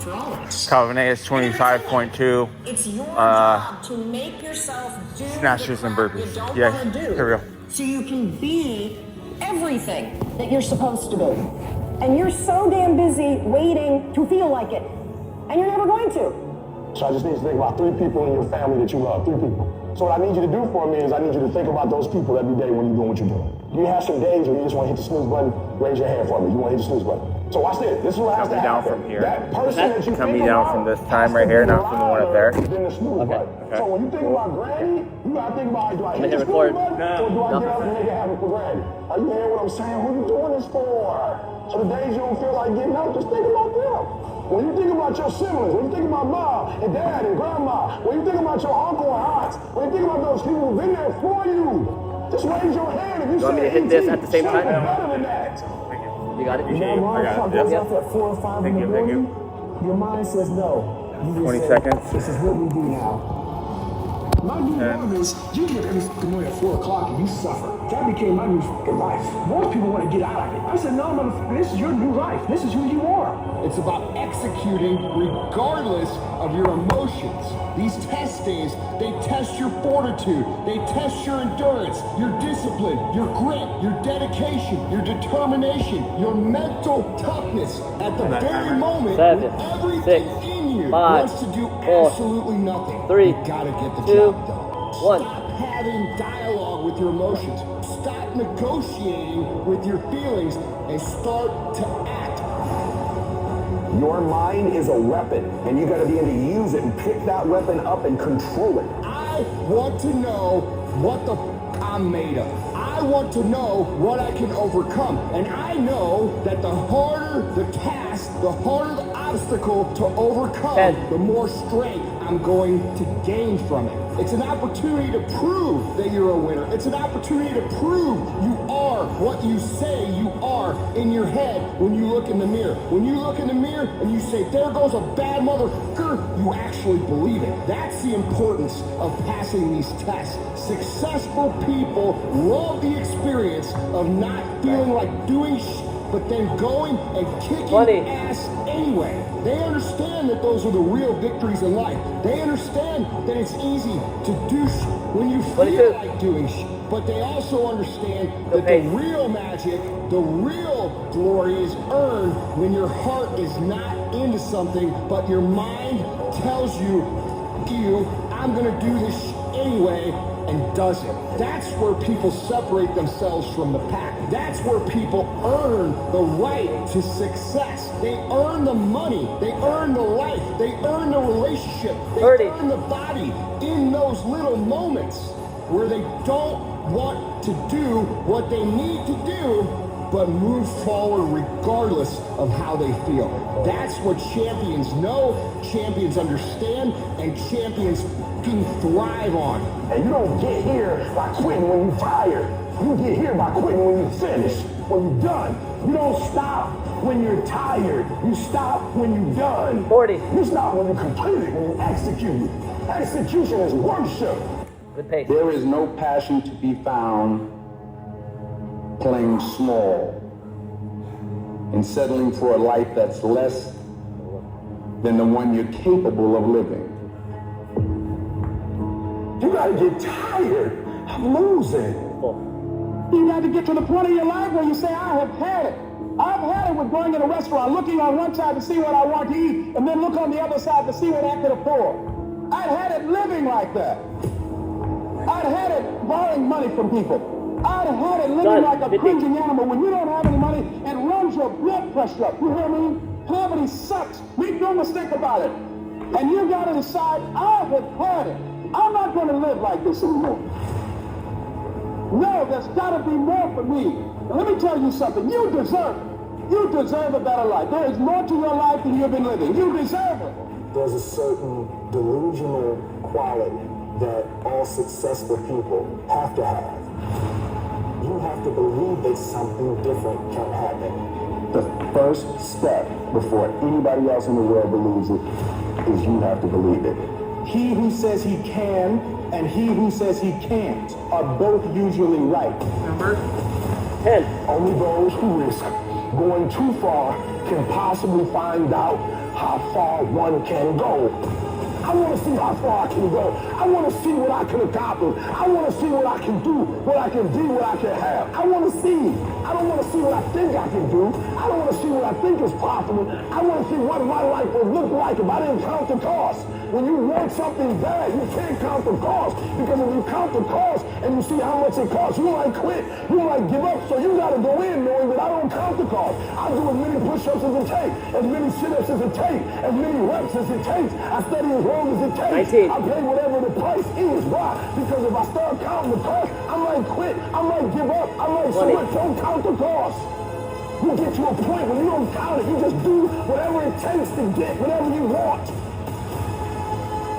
for all of us. Calvin A is 25.2. It's your job to make yourself do snatches and burpees. you don't Yeah, want to do. here we go. So you can be everything that you're supposed to be. And you're so damn busy waiting to feel like it. And you're never going to. So I just need you to think about 3 people in your family that you love. 3 people. So what I need you to do for me is I need you to think about those people every day when you're doing what you're doing. You have some days where you just want to hit the snooze button, raise your hand for me. You want to hit the snooze button. So watch this. This is what has to happen. From here. That person that you Coming think down about from this time right here, not from the one up there. Then the snooze button. Okay. So when you think about Granny, you gotta think about, do I hit the snooze button or do I get up and make it happen for Granny? Are you hearing what I'm saying? Who you doing this for? So the days you don't feel like getting up, just think about them. When you think about your siblings, when you think about mom and dad and grandma, when you think about your uncle and aunts, when you think about those people who've been there for you, just raise your hand if you want me to hit this at the same time? Better than that. You got it? You know, motherfucker goes out at 4 or 5 in the morning, your mind says no. You 20 say, seconds. This is what we do now. My new norm is you get every morning at 4 o'clock and you suffer. That became my new fucking life. Most people want to get out of it. I said, no, motherfucker, this is your new life. This is who you are. It's about executing regardless of your emotions. These test days, they test your fortitude. They test your endurance, your discipline, your grit, your dedication, your determination, your mental toughness. At the very moment, when everything in you wants to do absolutely nothing. 3, you gotta get the 2, job done. 1. Stop having dialogue with your emotions. Stop negotiating with your feelings and start to act. Your mind is a weapon, and you gotta be able to use it and pick that weapon up and control it. I want to know what the I'm made of. I want to know what I can overcome. And I know that the harder the task, the harder the obstacle to overcome, the more strength I'm going to gain from it. It's an opportunity to prove that you're a winner. It's an opportunity to prove you are what you say you are in your head when you look in the mirror. When you look in the mirror and you say, there goes a bad motherfucker, you actually believe it. That's the importance of passing these tests. Successful people love the experience of not feeling like doing but then going and kicking ass anyway. They understand that those are the real victories in life. They understand that it's easy to do when you feel like doing but they also understand that the real magic, the real glory is earned when your heart is not into something, but your mind tells you, I'm gonna do this anyway, and does it. That's where people separate themselves from the pack. That's where people earn the right to success. They earn the money. They earn the life. They earn the relationship. They earn the body in those little moments where they don't want to do what they need to do, but move forward regardless of how they feel. That's what champions know, champions understand, and champions can thrive on. And you don't get here by quitting when you're tired. You get here by quitting when you're finished, when you're done. You don't stop when you're tired. You stop when you're done. 40. You stop when you complete it, when you execute it. Execution is worship. Good pace. There is no passion to be found playing small and settling for a life that's less than the one you're capable of living. You gotta get tired of losing. You got to get to the point of your life where you say, I have had it. I've had it with going in a restaurant, looking on one side to see what I want to eat, and then look on the other side to see what I could afford. I'd had it living like that. I'd had it borrowing money from people. I'd had it living like a cringing animal when you don't have any money and runs your blood pressure up. You hear me? Poverty sucks. Make no mistake about it. And you got to decide, I have had it. I'm not going to live like this anymore. No, there's got to be more for me. And let me tell you something. You deserve it. You deserve a better life. There is more to your life than you've been living. You deserve it. There's a certain delusional quality that all successful people have to have. You have to believe that something different can happen. The first step before anybody else in the world believes it is you have to believe it. He who says he can and he who says he can't are both usually right. Number 10. Only those who risk going too far can possibly find out how far far one can go. I want to see how far I can go. I want to see what I can accomplish. I want to see what I can do, what I can be, what I can have. I want to see. I don't want to see what I think I can do. I don't want to see what I think is possible. I want to see what my life would look like if I didn't count the cost. When you want something bad, you can't count the cost. Because if you count the cost and you see how much it costs, you might quit. You might give up. So you got to go in knowing that I don't count the cost. I'll do as many push-ups as it takes, as many sit-ups as it takes, as many reps as it takes. I study as long as it takes. 19. I pay whatever the price is. Why? Because if I start counting the cost, I might quit. I might give up. I might switch. Don't count the cost. You get to a point where you don't count it. You just do whatever it takes to get whatever you want.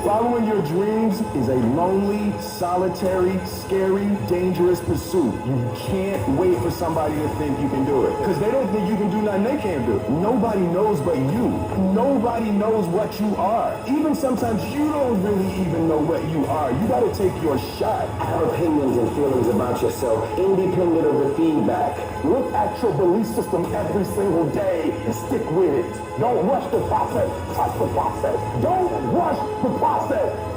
Following your dreams is a lonely, solitary, scary, dangerous pursuit. You can't wait for somebody to think you can do it. Because they don't think you can do nothing they can't do. Nobody knows but you. Nobody knows what you are. Even sometimes you don't really even know what you are. You gotta take your shot. Have opinions and feelings about yourself, independent of the feedback. Look at your belief system every single day and stick with it. Don't rush the process. Trust the process. Don't rush the process.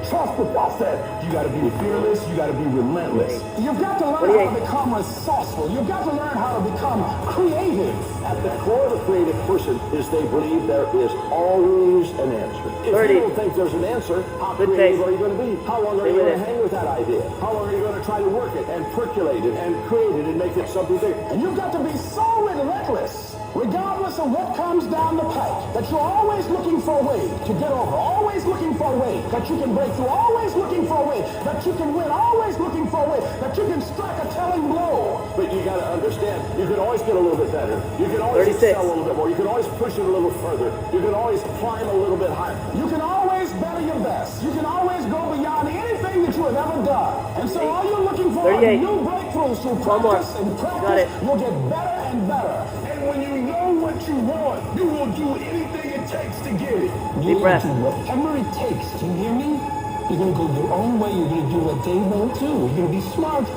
Trust the process. You gotta be fearless, you gotta be relentless. You've got to learn how to become resourceful. You've got to learn how to become creative. At the core of a creative person is they believe there is always an answer. If 30. you don't think there's an answer, how Good creative pace. are you going to be? How long are you going to hang with that idea? How long are you going to try to work it and percolate it and create it and make it something big? And you've got to be so relentless, regardless of what comes down the pike, that you're always looking for a way to get over, always looking for a way that you can break through, always looking for a way that you can win, always looking for a way that you can strike a telling blow. But you got to understand, you can always get a little bit better. You can always 36. excel a little bit more. You can always push it a little further. You can always climb a little bit higher. You can always better your best. You can always go beyond anything that you have ever done. And so all you're looking for are 38. new breakthroughs through One more. practice and Got practice. it. You'll get better and better. And when you know what you want, you will do anything it takes to get it. Deep breath. Do whatever it takes. Do you hear me? You're going to go your own way. You're going to do what they won't do. You're going to be smart.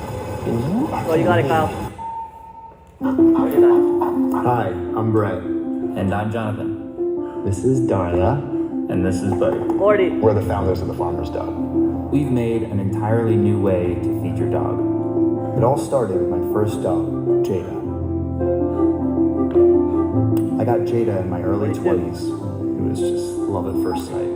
And you are Oh, you got it, Kyle. Hi, I'm Brett. And I'm Jonathan. This is Darla. And this is Buddy. 40. We're the founders of the Farmer's Dog. We've made an entirely new way to feed your dog. It all started with my first dog, Jada. I got Jada in my early 20s. It was just love at first sight.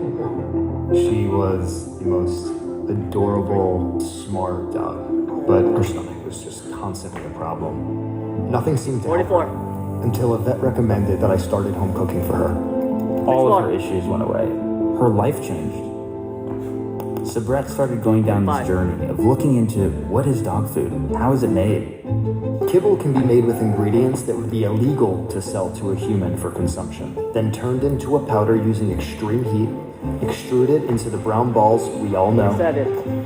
She was the most adorable, smart dog, but her stomach was just constantly a problem. Nothing seemed to help 44. her until a vet recommended that I started home cooking for her. All of her issues went away. Her life changed. So Brett started going down this journey of looking into what is dog food? How is it made? Kibble can be made with ingredients that would be illegal to sell to a human for consumption, then turned into a powder using extreme heat, extruded into the brown balls we all know,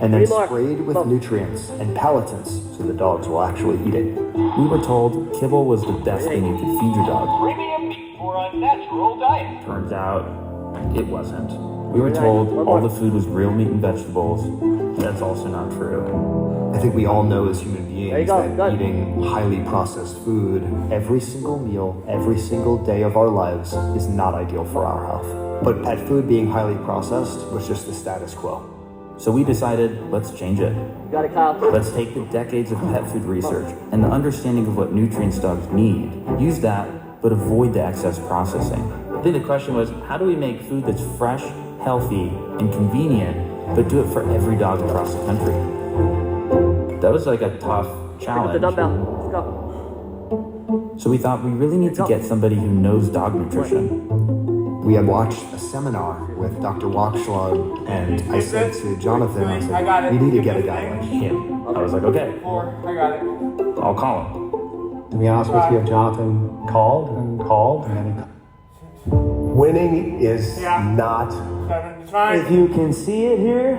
and then sprayed with nutrients and palatants so the dogs will actually eat it. We were told kibble was the best thing you could feed your dog. Premium meat for a natural diet. Turns out, it wasn't. We were told all the food was real meat and vegetables. That's also not true. I think we all know as human beings that eating highly processed food every single meal, every single day of our lives is not ideal for our health. But pet food being highly processed was just the status quo. So we decided, let's change it. Got it, Kyle. Let's take the decades of pet food research and the understanding of what nutrients dogs need, use that, but avoid the excess processing. I think the question was, how do we make food that's fresh, healthy, and convenient, but do it for every dog across the country? That was like a tough challenge. Pick up the dumbbell. Let's go. So we thought we really need to get somebody who knows dog nutrition. We had watched a seminar with Dr. Wachschlag, and I said to Jonathan, I said, we need to get a guy like him. I was like, okay, I got it. I'll call him. To be honest with you, Jonathan called, and Winning is not. It's fine. if you can see it here,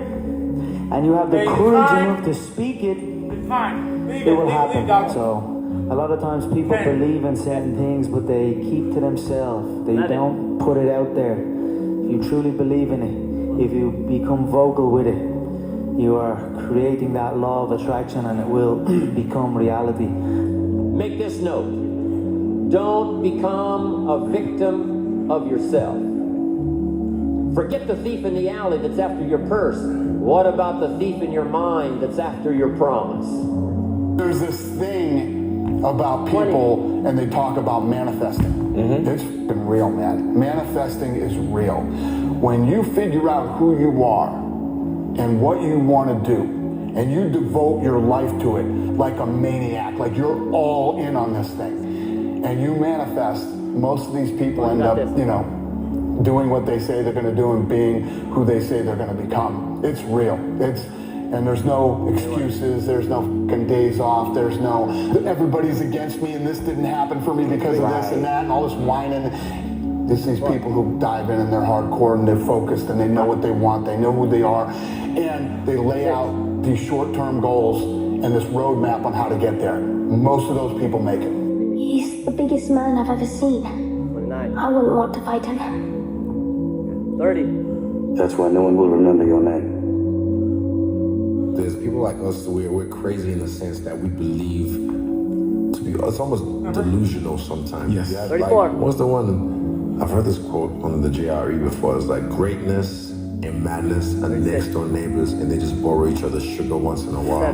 and you have the courage enough to speak it, It's fine. Leave it will leave, happen. dog. So, a lot of times people believe in certain things, but they keep to themselves. They don't put it out there. If you truly believe in it, if you become vocal with it, you are creating that law of attraction, and it will become reality. Make this note. Don't become a victim of yourself. Forget the thief in the alley that's after your purse. What about the thief in your mind that's after your promise? There's this thing about people, and they talk about manifesting. It's fucking real, man. Manifesting is real. When you figure out who you are and what you want to do, and you devote your life to it like a maniac, like you're all in on this thing, and you manifest, most of these people end up, you know, doing what they say they're going to do and being who they say they're going to become. It's real. And there's no excuses. There's no fucking days off. There's no everybody's against me and this didn't happen for me because of this and that and all this whining. It's these people who dive in and they're hardcore and they're focused and they know what they want. They know who they are, and they lay out these short-term goals and this roadmap on how to get there. Most of those people make it. He's the biggest man I've ever seen. 29. I wouldn't want to fight him. 30. That's why no one will remember your name. There's people like us, we're crazy in the sense that we believe to be, it's almost delusional sometimes. Yes. Yeah, 34. Like, what's the one, I've heard this quote on the JRE before, it's like greatness and madness are next door neighbors and they just borrow each other's sugar once in a while.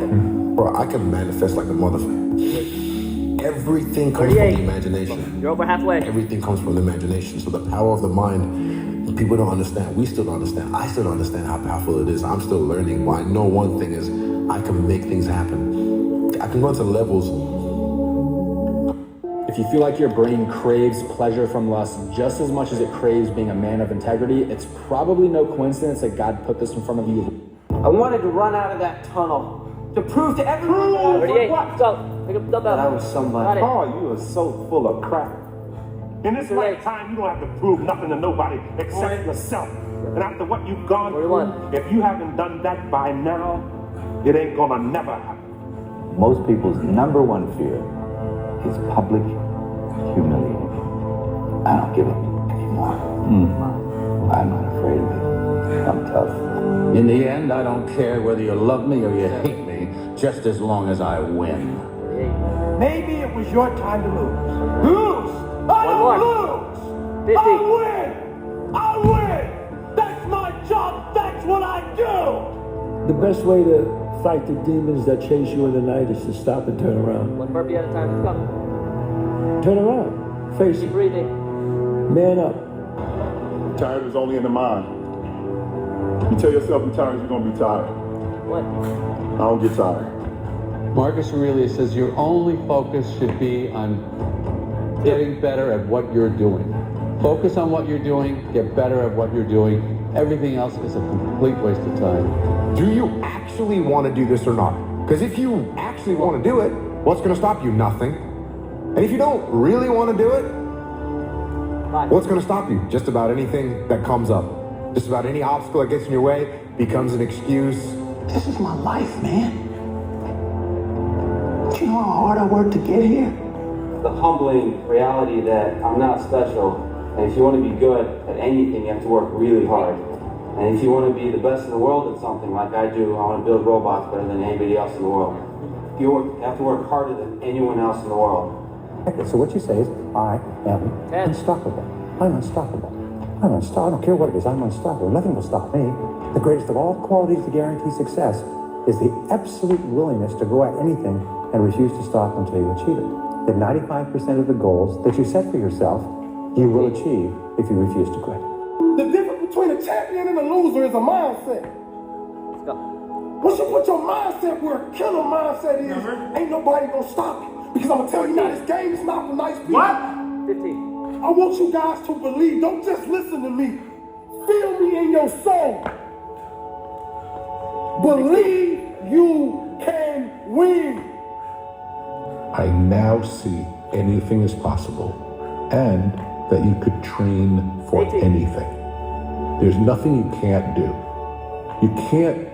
Bro, I can manifest like a motherfucker. Everything comes from the imagination. You're over halfway. Everything comes from the imagination. So the power of the mind, people don't understand. We still don't understand. I still don't understand how powerful it is. I'm still learning. But I know one thing is I can make things happen. I can go into levels. If you feel like your brain craves pleasure from lust just as much as it craves being a man of integrity, it's probably no coincidence that God put this in front of you. I wanted to run out of that tunnel to prove to everyone 38. Go. Pick up the that I belt. was somebody. Oh, you are so full of crap. In this Too late. lifetime, you don't have to prove nothing to nobody except yourself. And after what you've gone 41. through, if you haven't done that by now, it ain't gonna never happen. Most people's number one fear is public humiliation. I don't give a anymore. I'm not afraid of it. I'm tough. In the end, I don't care whether you love me or you hate me, just as long as I win. Maybe it was your time to lose. Lose! I One don't more. lose! 50. I win! I win! That's my job! That's what I do! The best way to fight the demons that chase you in the night is to stop and turn around. One burpee at a time. Let's go. Turn around. Face Keep it. breathing. Man up. Tired is only in the mind. You tell yourself you're tired, you're gonna be tired. What? I don't get tired. Marcus Aurelius says your only focus should be on getting better at what you're doing. Focus on what you're doing, get better at what you're doing. Everything else is a complete waste of time. Do you actually want to do this or not? Because if you actually want to do it, what's going to stop you? Nothing. And if you don't really want to do it, what's going to stop you? Just about anything that comes up. Just about any obstacle that gets in your way becomes an excuse. This is my life, man. Do you know how hard I worked to get here? The humbling reality that I'm not special, and if you want to be good at anything, you have to work really hard. And if you want to be the best in the world at something like I do, I want to build robots better than anybody else in the world. You have to work harder than anyone else in the world. So what you say is, I am unstoppable. I'm unstoppable. I'm unstoppable. I don't care what it is. I'm unstoppable. Nothing will stop me. The greatest of all qualities to guarantee success is the absolute willingness to go at anything and refuse to stop until you achieve it. That 95% of the goals that you set for yourself, you will achieve if you refuse to quit. The difference between a champion and a loser is a mindset. Let's go. Once you put your mindset where a killer mindset is, ain't nobody gonna stop you. Because I'm gonna tell you now, this game is not for nice people. What? 15. I want you guys to believe. Don't just listen to me. Feel me in your soul. Believe you can win. I now see anything is possible and that you could train for anything. There's nothing you can't do. You can't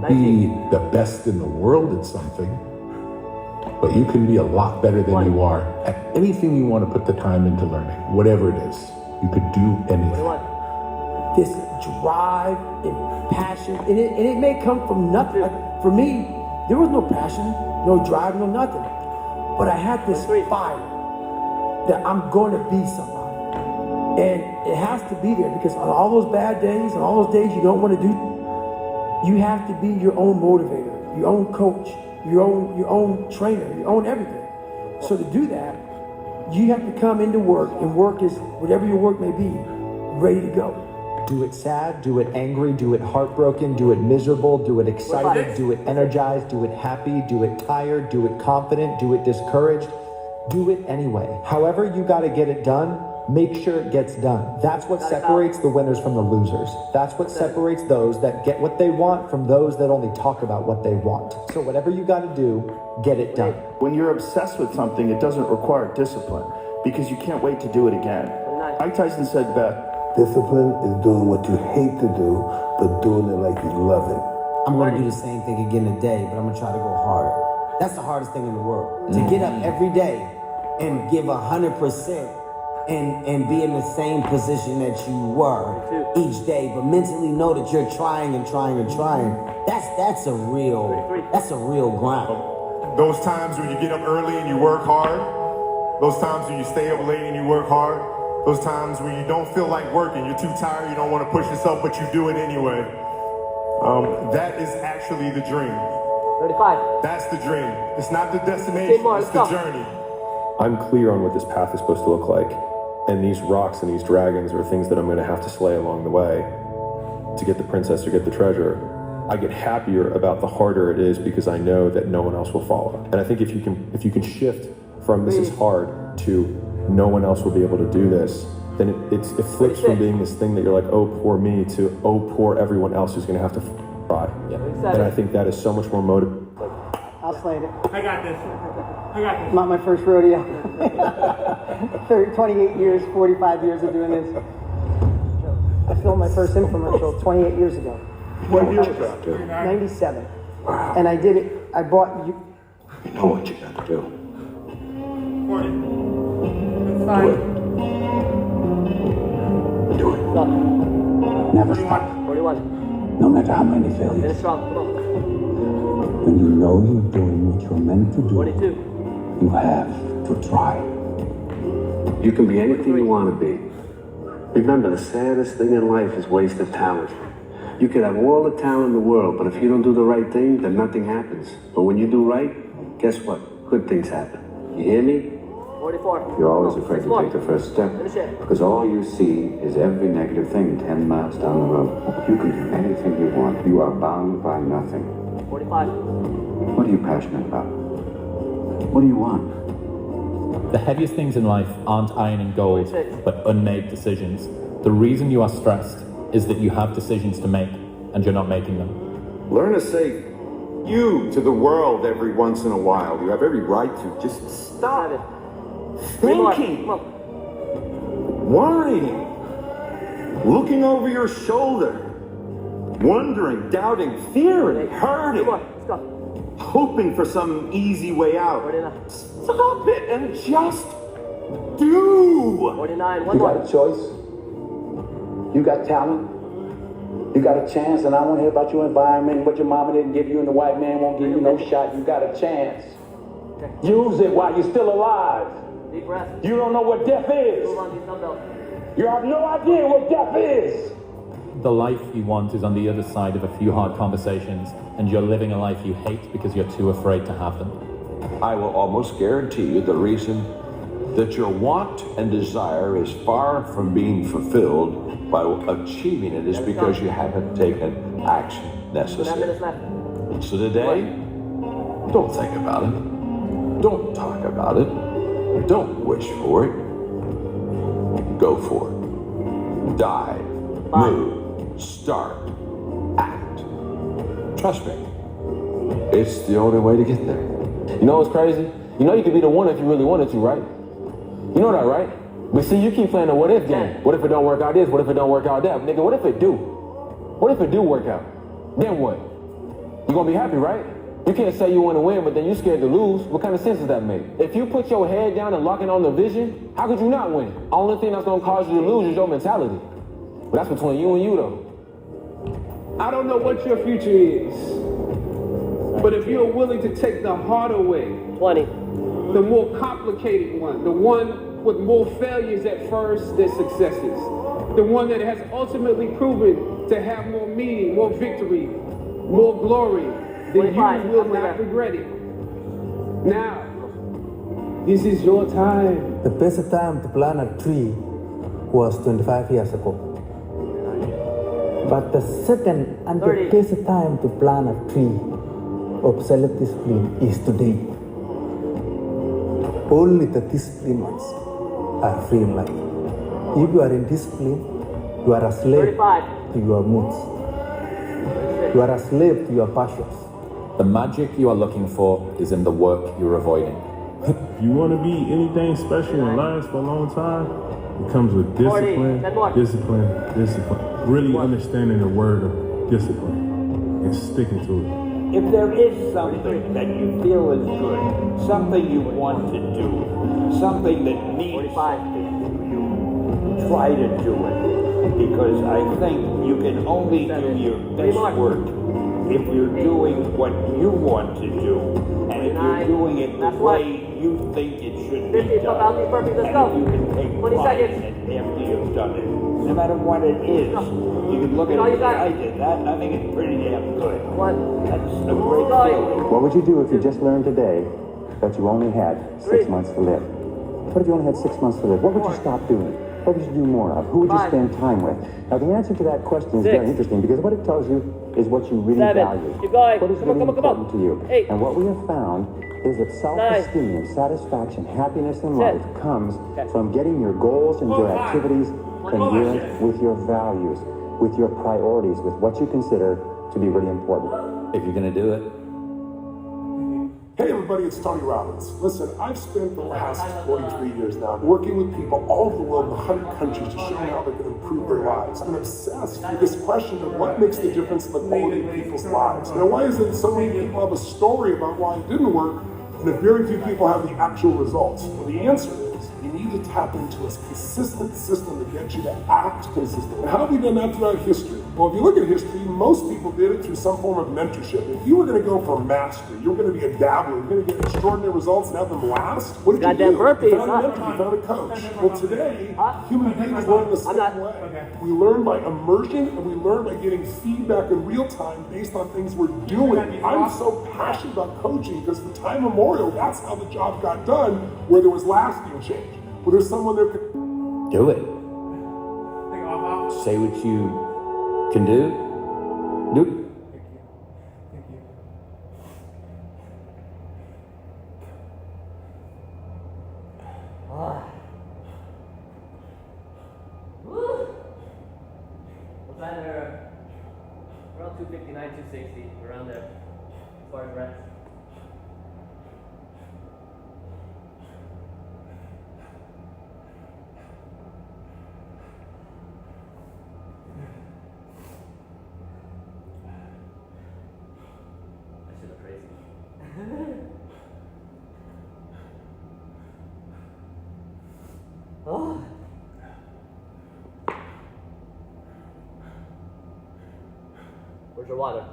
be the best in the world at something, but you can be a lot better than you are at anything you want to put the time into learning. Whatever it is, you could do anything. This drive and passion, and it may come from nothing. Like, for me, there was no passion, no drive, no nothing. But I had this fire that I'm going to be somebody. And it has to be there because on all those bad days and all those days you don't want to do, you have to be your own motivator, your own coach, your own trainer, your own everything. So to do that, you have to come into work, and work is whatever your work may be, ready to go. Do it sad, do it angry, do it heartbroken, do it miserable, do it excited, do it energized, do it happy, do it tired, do it confident, do it discouraged. Do it anyway. However you got to get it done, make sure it gets done. That's what separates the winners from the losers. That's what separates those that get what they want from those that only talk about what they want. So whatever you got to do, get it done. When you're obsessed with something, it doesn't require discipline because you can't wait to do it again. Mike Tyson said best. Discipline is doing what you hate to do, but doing it like you love it. I'm going to do the same thing again today, but I'm going to try to go harder. That's the hardest thing in the world. To get up every day and give 100% and be in the same position that you were each day, but mentally know that you're trying and trying and trying. That's a real grind. Those times when you get up early and you work hard, those times when you stay up late and you work hard, those times when you don't feel like working, you're too tired, you don't want to push yourself, but you do it anyway. That is actually the dream. 35. That's the dream. It's not the destination, it's the journey. I'm clear on what this path is supposed to look like. And these rocks and these dragons are things that I'm going to have to slay along the way to get the princess or get the treasure. I get happier about the harder it is because I know that no one else will follow. And I think if you can shift from this is hard to no one else will be able to do this, then it flips from being this thing that you're like, oh, poor me, to oh, poor everyone else who's going to have to try. And I think that is so much more motivating. I'll slate it. I got this. I got this. Not my first rodeo. 28 years, 45 years of doing this. I filmed my first infomercial 28 years ago. What year was that? 97. Wow. And I did it. I bought you. You know what you got to do. 40. That's fine. Do it. Never stop. 41. No matter how many failures. Finish strong. Come on. When you know you're doing what you're meant to do, 42. you have to try. You can be anything you want to be. Remember, the saddest thing in life is wasted talent. You could have all the talent in the world, but if you don't do the right thing, then nothing happens. But when you do right, guess what? Good things happen. You hear me? 44. You're always afraid to take the first step because all you see is every negative thing 10 miles down the road. You can do anything you want. You are bound by nothing. 45. What are you passionate about? What do you want? The heaviest things in life aren't iron and gold, but unmade decisions. The reason you are stressed is that you have decisions to make, and you're not making them. Learn to say you to the world every once in a while. You have every right to. Just stop thinking, worrying, looking over your shoulder, wondering, doubting, fearing, hurting, hoping for some easy way out. Stop it and just do. 49. You got a choice. You got talent. You got a chance, and I want to hear about your environment, what your mama didn't give you, and the white man won't give you no shot. You got a chance. Use it while you're still alive. Deep breath. You don't know what death is. Move on these dumbbells. You have no idea what death is. The life you want is on the other side of a few hard conversations, and you're living a life you hate because you're too afraid to have them. I will almost guarantee you the reason that your want and desire is far from being fulfilled by achieving it is because you haven't taken action necessary. So today, don't think about it. Don't talk about it. Don't wish for it. Go for it. Dive, move, start, act. Trust me, it's the only way to get there. You know what's crazy? You know you could be the one if you really wanted to, right? You know that, right? But see, you keep playing the what if game. What if it don't work out this? What if it don't work out that? Nigga, what if it do? What if it do work out? Then what? You gonna be happy, right? You can't say you want to win, but then you scared to lose. What kind of sense does that make? If you put your head down and lock in on the vision, how could you not win? Only thing that's gonna cause you to lose is your mentality. But that's between you and you, though. I don't know what your future is, but if you're willing to take the harder way, 20, the more complicated one, the one with more failures at first than successes. The one that has ultimately proven to have more meaning, more victory, more glory, then you will not regret it. Now, this is your time. The best time to plant a tree was 25 years ago. But the second and the best time to plant a tree of self-discipline is today. Only the disciplined ones are free in life. If you are in discipline, you are a slave to your moods. You are a slave to your passions. The magic you are looking for is in the work you're avoiding. If you want to be anything special and last for a long time, it comes with discipline, discipline. Really understanding the word of discipline and sticking to it. If there is something that you feel is good, something you want to do, something that needs something, you try to do it. Because I think you can only do your best work if you're doing what you want to do, and if you're doing it the way you think it should be done, and if you can take pride in it after you've done it, no matter what it is, you can look at it and say, I did that, I think it's pretty damn good. That's a great feeling. What would you do if you just learned today that you only had 6 months to live? What if you only had 6 months to live? What would you stop doing? What would you do more of? Who would you spend time with? Now, the answer to that question is very interesting because what it tells you is what you really value. What is really important to you. And what we have found is that self-esteem, satisfaction, happiness in life comes from getting your goals and your activities congruent with your values, with your priorities, with what you consider to be really important. If you're going to do it. Hey everybody, it's Tony Robbins. Listen, I've spent the last 43 years now working with people all over the world in 100 countries to show them how they can improve their lives. I'm obsessed with this question of what makes the difference in the quality of people's lives. Now, why is it so many people have a story about why it didn't work, and if very few people have the actual results? Well, the answer is you need to tap into a consistent system to get you to act consistently. And how have we done that throughout history? Well, if you look at history, most people did it through some form of mentorship. If you were going to go for mastery, you were going to be a dabbler, you're going to get extraordinary results and have them last, what did you do? Burpee, you found a mentor, you found a coach. Well, today, human beings learn the same way. We learn by immersion, and we learn by getting feedback in real time based on things we're doing. I'm so passionate about coaching because for time immemorial, that's how the job got done, where there was lasting change. Where there's someone there could do it. Say what you can do. Do. What's that? Around 259, 260, around there, as far as reps. Oh. Where's your water?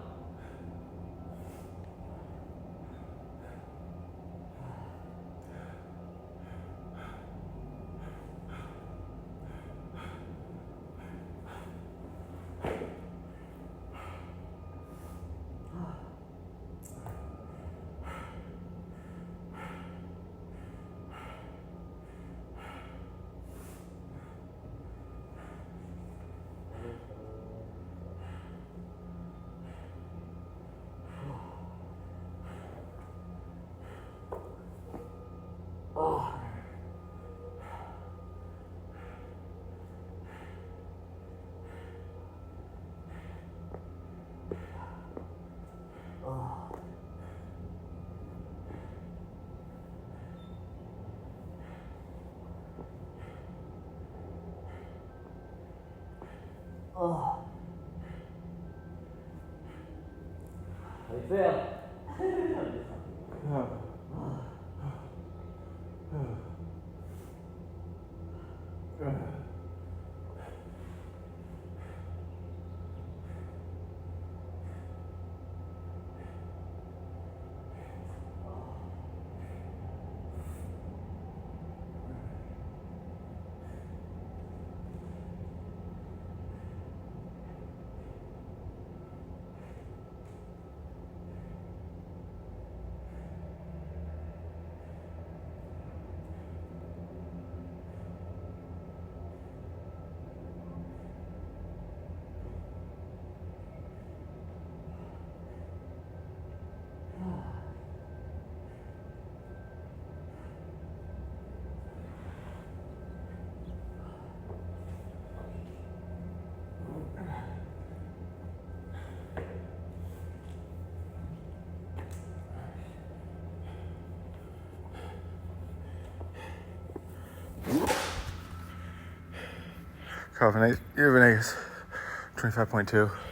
Oh. How do you feel? Vegas, 25.2.